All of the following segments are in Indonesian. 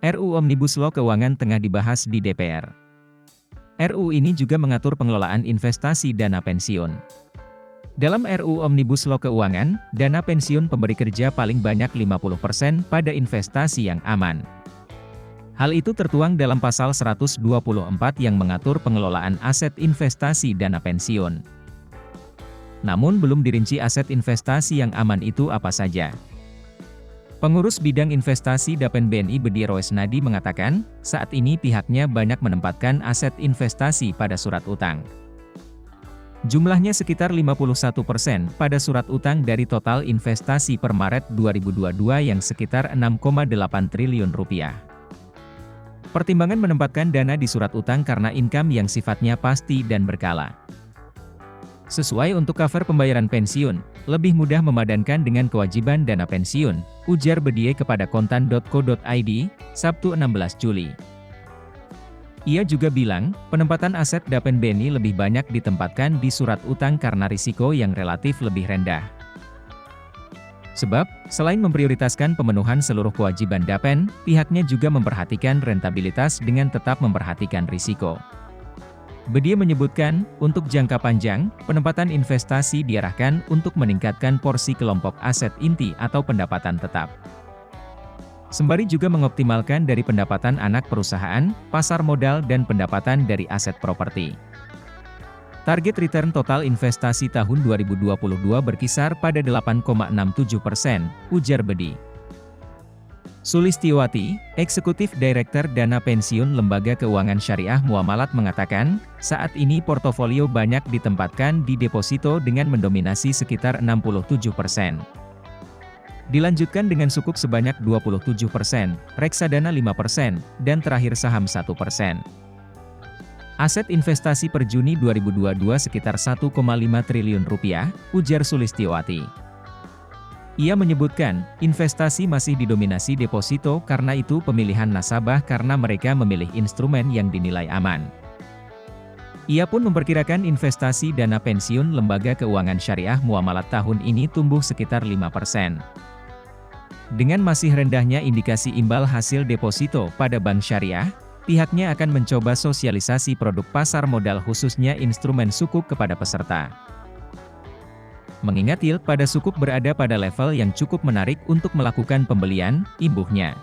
RUU Omnibus Law Keuangan tengah dibahas di DPR. RUU ini juga mengatur pengelolaan investasi dana pensiun. Dalam RUU Omnibus Law Keuangan, dana pensiun pemberi kerja paling banyak 50% pada investasi yang aman. Hal itu tertuang dalam pasal 124 yang mengatur pengelolaan aset investasi dana pensiun. Namun belum dirinci aset investasi yang aman itu apa saja. Pengurus bidang investasi Dapen BNI Bedi Roesnadi mengatakan, saat ini pihaknya banyak menempatkan aset investasi pada surat utang. Jumlahnya sekitar 51% pada surat utang dari total investasi per Maret 2022 yang sekitar 6,8 triliun rupiah. Pertimbangan menempatkan dana di surat utang karena income yang sifatnya pasti dan berkala. Sesuai untuk cover pembayaran pensiun, lebih mudah memadankan dengan kewajiban dana pensiun, ujar Bedie kepada kontan.co.id, Sabtu 16 Juli. Ia juga bilang, penempatan aset Dapen BNI lebih banyak ditempatkan di surat utang karena risiko yang relatif lebih rendah. Sebab, selain memprioritaskan pemenuhan seluruh kewajiban Dapen, pihaknya juga memperhatikan rentabilitas dengan tetap memperhatikan risiko. Bedie menyebutkan, untuk jangka panjang, penempatan investasi diarahkan untuk meningkatkan porsi kelompok aset inti atau pendapatan tetap. Sembari juga mengoptimalkan dari pendapatan anak perusahaan, pasar modal dan pendapatan dari aset properti. Target return total investasi tahun 2022 berkisar pada 8,67%, ujar Bedie. Sulistiowati, Eksekutif Direktur Dana Pensiun Lembaga Keuangan Syariah Muamalat mengatakan, saat ini portofolio banyak ditempatkan di deposito dengan mendominasi sekitar 67%. Dilanjutkan dengan sukuk sebanyak 27%, reksadana 5%, dan terakhir saham 1%. Aset investasi per Juni 2022 sekitar 1,5 triliun rupiah, ujar Sulistiowati. Ia menyebutkan, investasi masih didominasi deposito karena itu pemilihan nasabah karena mereka memilih instrumen yang dinilai aman. Ia pun memperkirakan investasi dana pensiun lembaga keuangan syariah muamalat tahun ini tumbuh sekitar 5%. Dengan masih rendahnya indikasi imbal hasil deposito pada bank syariah, pihaknya akan mencoba sosialisasi produk pasar modal khususnya instrumen sukuk kepada peserta. Mengingat yield pada sukuk berada pada level yang cukup menarik untuk melakukan pembelian, imbuhnya.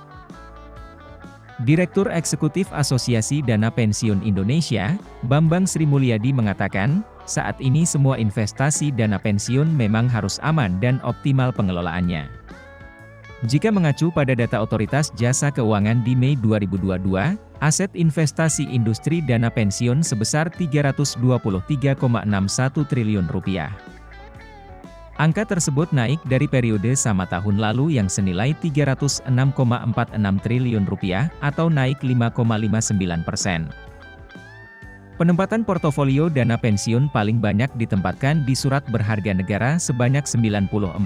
Direktur Eksekutif Asosiasi Dana Pensiun Indonesia, Bambang Sri Mulyadi mengatakan, saat ini semua investasi dana pensiun memang harus aman dan optimal pengelolaannya. Jika mengacu pada data Otoritas Jasa Keuangan di Mei 2022, aset investasi industri dana pensiun sebesar 323,61 triliun rupiah. Angka tersebut naik dari periode sama tahun lalu yang senilai 306,46 triliun rupiah atau naik 5,59%. Penempatan portofolio dana pensiun paling banyak ditempatkan di surat berharga negara sebanyak 94,46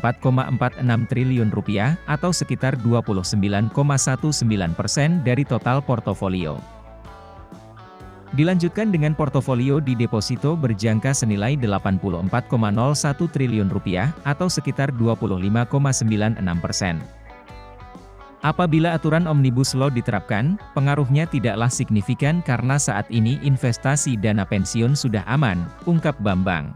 triliun rupiah atau sekitar 29,19% dari total portofolio. Dilanjutkan dengan portofolio di deposito berjangka senilai 84,01 triliun rupiah atau sekitar 25,96%. Apabila aturan Omnibus Law diterapkan, pengaruhnya tidaklah signifikan karena saat ini investasi dana pensiun sudah aman, ungkap Bambang.